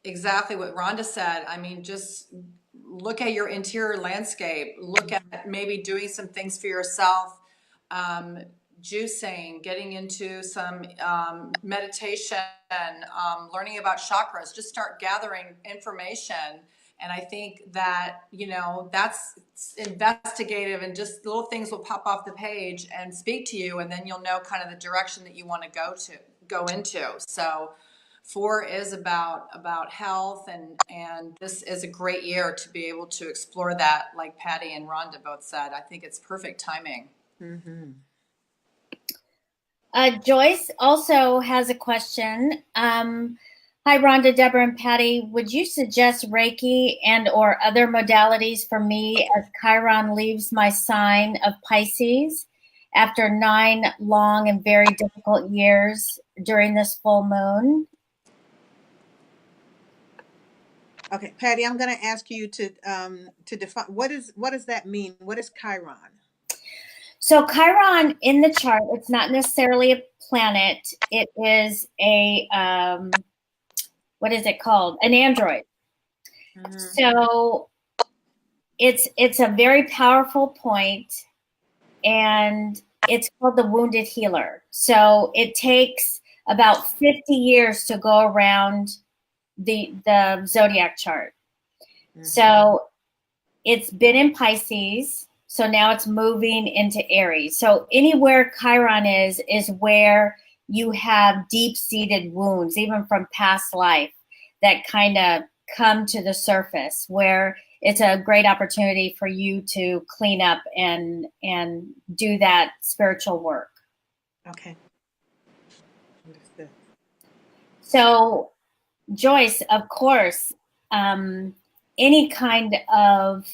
B: exactly what Rhonda said. I mean, just look at your interior landscape. Look at maybe doing some things for yourself, juicing, getting into some meditation, learning about chakras. Just start gathering information. And I think that, that's investigative, and just little things will pop off the page and speak to you. And then you'll know kind of the direction that you want to go into. So 4 is about health, and this is a great year to be able to explore that, like Patty and Rhonda both said. I think it's perfect timing.
C: Mm-hmm.
A: Joyce also has a question. Hi, Rhonda, Deborah, and Patty. Would you suggest Reiki and or other modalities for me as Chiron leaves my sign of Pisces after 9 long and very difficult years during this full moon?
C: Okay, Patty, I'm going to ask you to define what does that mean? What is Chiron?
A: So Chiron in the chart, it's not necessarily a planet. It is a, what is it called? An android. Mm-hmm. So it's a very powerful point, and it's called the wounded healer. So it takes about 50 years to go around the zodiac chart. Mm-hmm. So it's been in Pisces. So now it's moving into Aries. So anywhere Chiron is where you have deep-seated wounds, even from past life, that kind of come to the surface, where it's a great opportunity for you to clean up and do that spiritual work.
C: Okay. Understood.
A: So, Joyce, of course, any kind of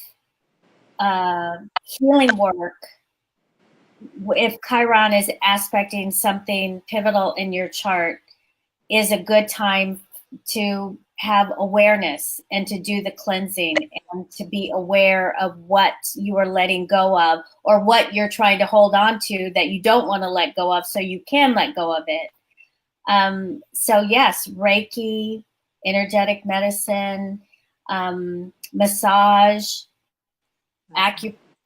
A: healing work, if Chiron is aspecting something pivotal in your chart, is a good time to have awareness and to do the cleansing and to be aware of what you are letting go of, or what you're trying to hold on to that you don't want to let go of, so you can let go of it. So yes, Reiki, energetic medicine, massage,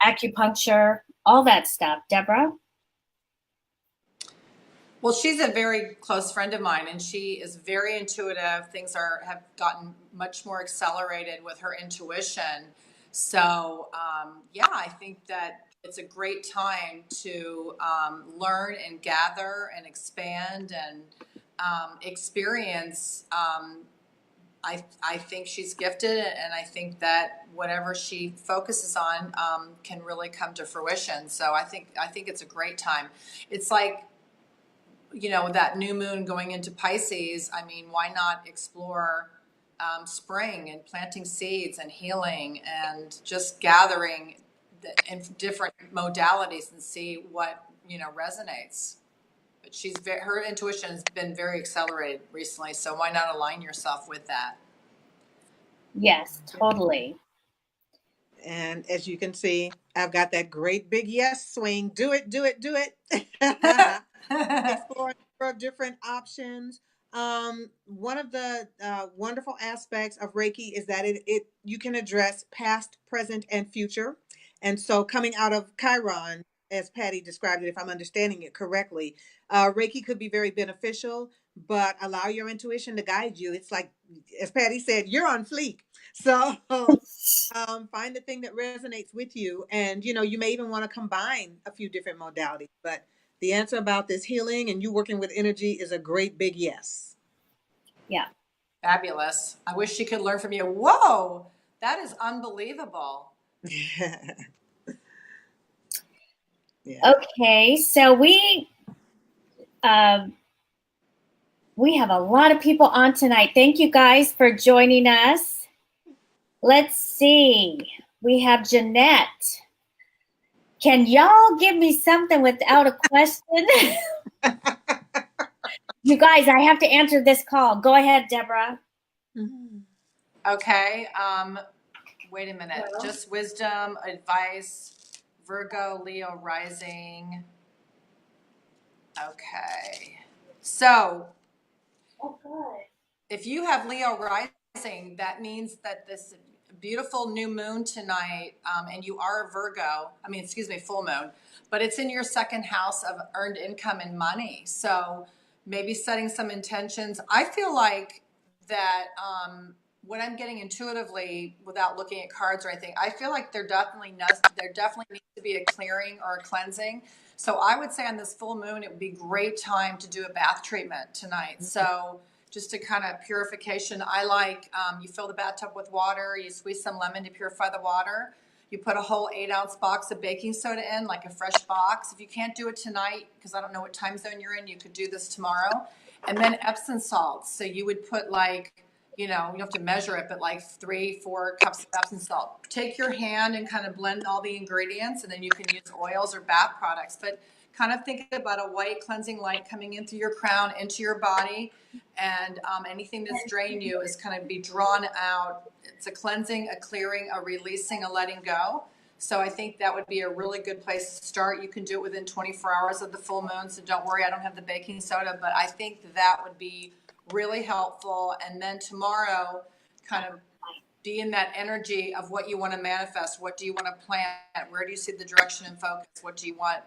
A: acupuncture, all that stuff. Deborah?
B: Well, she's a very close friend of mine, and she is very intuitive. Things have gotten much more accelerated with her intuition. So, yeah, I think that it's a great time to learn and gather and expand and experience. I think she's gifted, and I think that whatever she focuses on can really come to fruition. So I think it's a great time. It's like, that new moon going into Pisces. I mean, why not explore spring and planting seeds and healing and just gathering in different modalities and see what resonates. But her intuition has been very accelerated recently, so why not align yourself with that?
A: Yes, totally.
C: And as you can see, I've got that great big yes swing. Do it, do it, do it. Explore a number of different options. One of the wonderful aspects of Reiki is that you can address past, present, and future. And so coming out of Chiron, as Patty described it, if I'm understanding it correctly, Reiki could be very beneficial, but allow your intuition to guide you. It's like, as Patty said, you're on fleek. So find the thing that resonates with you. And, you may even want to combine a few different modalities. But the answer about this healing and you working with energy is a great big yes.
A: Yeah.
B: Fabulous. I wish she could learn from you. Whoa, that is unbelievable.
A: Yeah. Okay, so we have a lot of people on tonight. Thank you guys for joining us. Let's see. We have Jeanette. Can y'all give me something without a question? You guys, I have to answer this call. Go ahead, Deborah.
B: Okay. Wait a minute. Hello? Just wisdom, advice, Virgo, Leo rising. Okay. So, if you have Leo rising, that means that this beautiful new moon tonight, and you are a Virgo, full moon, but it's in your second house of earned income and money. So maybe setting some intentions. I feel like that what I'm getting intuitively without looking at cards or anything, I feel like there definitely needs to be a clearing or a cleansing. So I would say on this full moon, it would be a great time to do a bath treatment tonight. Mm-hmm. So just a kind of purification. I like, you fill the bathtub with water, you squeeze some lemon to purify the water. You put a whole 8-ounce box of baking soda in, like a fresh box. If you can't do it tonight, because I don't know what time zone you're in, you could do this tomorrow. And then Epsom salts. So you would put you don't have to measure it, but like 3-4 cups of Epsom salt. Take your hand and kind of blend all the ingredients, and then you can use oils or bath products. But kind of think about a white cleansing light coming in through your crown into your body, and anything that's draining you is kind of be drawn out. It's a cleansing, a clearing, a releasing, a letting go. So I think that would be a really good place to start. You can do it within 24 hours of the full moon. So don't worry, I don't have the baking soda, but I think that would be really helpful. And then tomorrow, kind of be in that energy of what you want to manifest. What do you want to plant? Where do you see the direction and focus? What do you want,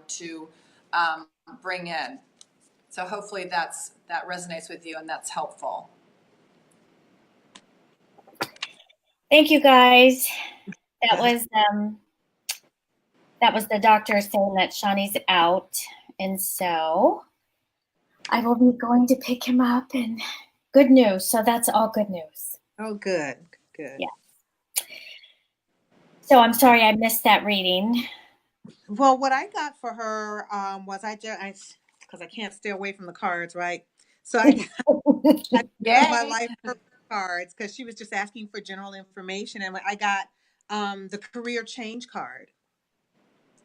B: to bring in? So hopefully that resonates with you and that's helpful.
A: Thank you, guys. That was the doctor saying that Shawnee's out, and so I will be going to pick him up. And good news. So that's all good news.
C: Oh, good.
A: Yeah. So I'm sorry I missed that reading.
C: Well, what I got for her was because I can't stay away from the cards, right? So I got my life cards because she was just asking for general information, and I got the career change card.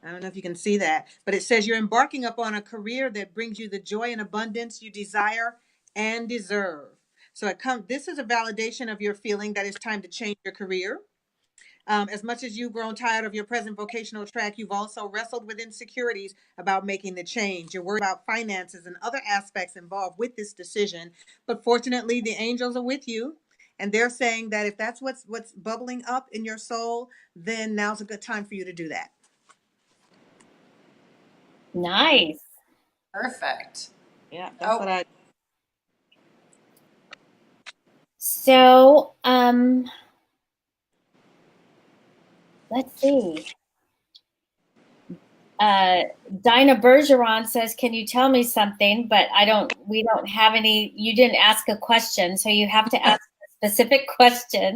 C: I don't know if you can see that, but it says you're embarking upon a career that brings you the joy and abundance you desire and deserve. So this is a validation of your feeling that it's time to change your career. As much as you've grown tired of your present vocational track, you've also wrestled with insecurities about making the change. You're worried about finances and other aspects involved with this decision. But fortunately, the angels are with you. And they're saying that if that's what's bubbling up in your soul, then now's a good time for you to do that.
A: Nice.
B: Perfect.
C: Yeah, that's what I.
A: So, let's see. Dinah Bergeron says, "Can you tell me something?" But we don't have any. You didn't ask a question, so you have to ask a specific question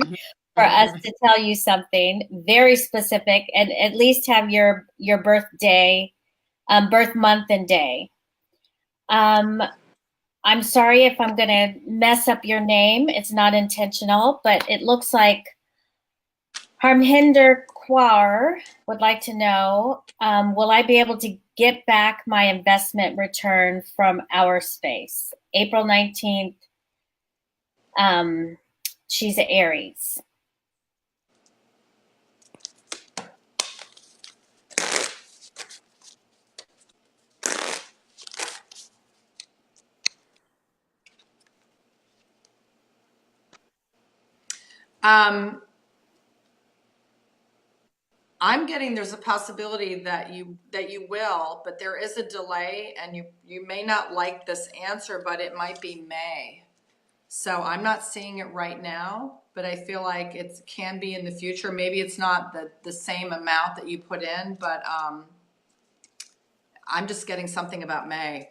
A: for us to tell you something very specific, and at least have your birthday, birth month and day. I'm sorry if I'm going to mess up your name. It's not intentional, but it looks like Harminder Kaur would like to know, will I be able to get back my investment return from Our Space? April 19th. She's an Aries.
B: I'm getting there's a possibility that you will, but there is a delay, and you may not like this answer, but it might be May. So I'm not seeing it right now, but I feel like it can be in the future. Maybe it's not the same amount that you put in, but I'm just getting something about May.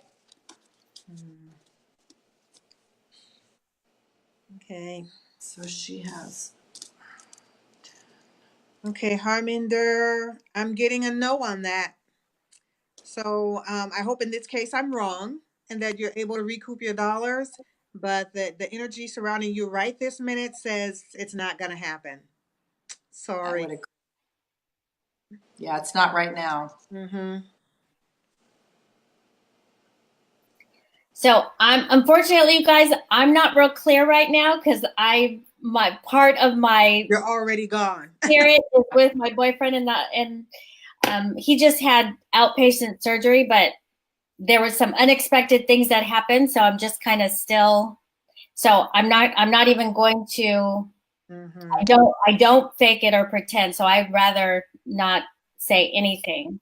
C: Okay.
B: So she has.
C: Okay, Harminder, I'm getting a no on that. So I hope in this case I'm wrong and that you're able to recoup your dollars. But the energy surrounding you right this minute says it's not going to happen. Sorry.
B: Yeah, it's not right now.
A: So unfortunately, you guys, I'm not real clear right now because my part of my
C: you're already gone.
A: Spirit is with my boyfriend, and he just had outpatient surgery, but there were some unexpected things that happened. So I'm just kind of still. So I'm not even going to. I don't fake it or pretend. So I'd rather not say anything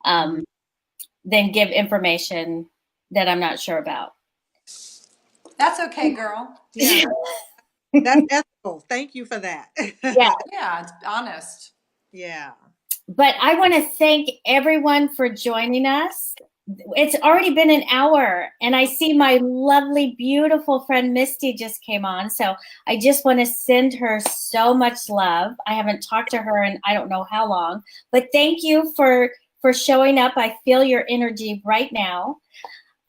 A: than give information that I'm not sure about.
B: That's okay, girl.
C: Yeah. That's ethical. Thank you for that.
B: Yeah, it's honest.
C: Yeah.
A: But I want to thank everyone for joining us. It's already been an hour, and I see my lovely, beautiful friend Misty just came on. So I just want to send her so much love. I haven't talked to her in I don't know how long, but thank you for showing up. I feel your energy right now.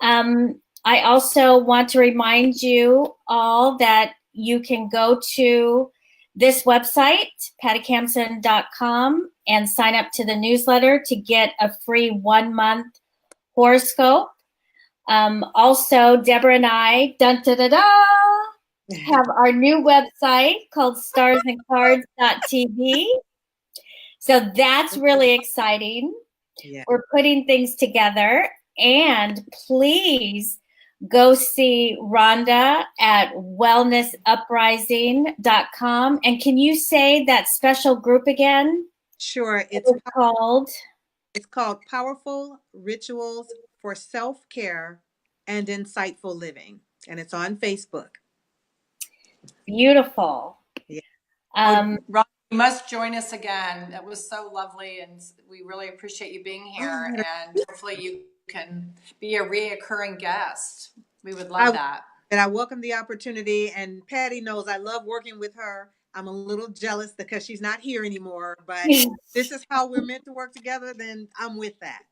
A: I also want to remind you all that you can go to this website, pattykamson.com, and sign up to the newsletter to get a free 1-month horoscope. Also, Deborah and I, have our new website called starsandcards.tv. So that's really exciting.
C: Yeah.
A: We're putting things together. And please go see Rhonda at wellnessuprising.com. And can you say that special group again?
C: Sure.
A: It's called
C: Powerful Rituals for Self-Care and Insightful Living. And it's on Facebook.
A: beautiful.
C: Yeah.
B: Ron, you must join us again. That was so lovely, and we really appreciate you being here. And hopefully, you can be a reoccurring guest. We would love that.
C: And I welcome the opportunity. And Patty knows I love working with her. I'm a little jealous because she's not here anymore. But this is how we're meant to work together. Then I'm with that.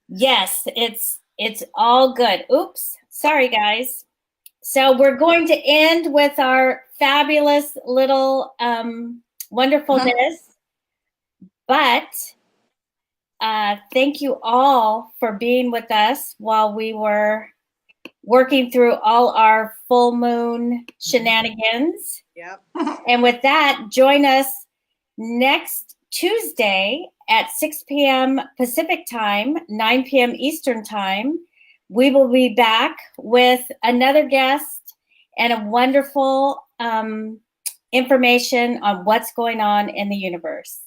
A: Yes, it's all good. Oops, sorry guys. So we're going to end with our fabulous little wonderfulness. But thank you all for being with us while we were working through all our full moon shenanigans.
C: Yep.
A: And with that, join us next Tuesday at 6 p.m. Pacific time, 9 p.m. Eastern time. We will be back with another guest and a wonderful information on what's going on in the universe.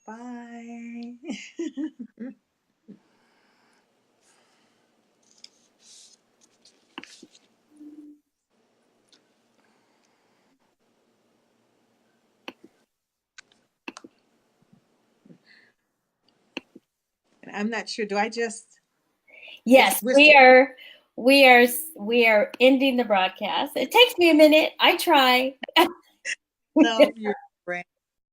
C: Bye. I'm not sure. Do I just?
A: Yes, we are ending the broadcast. It takes me a minute. I try.
C: No, you're right.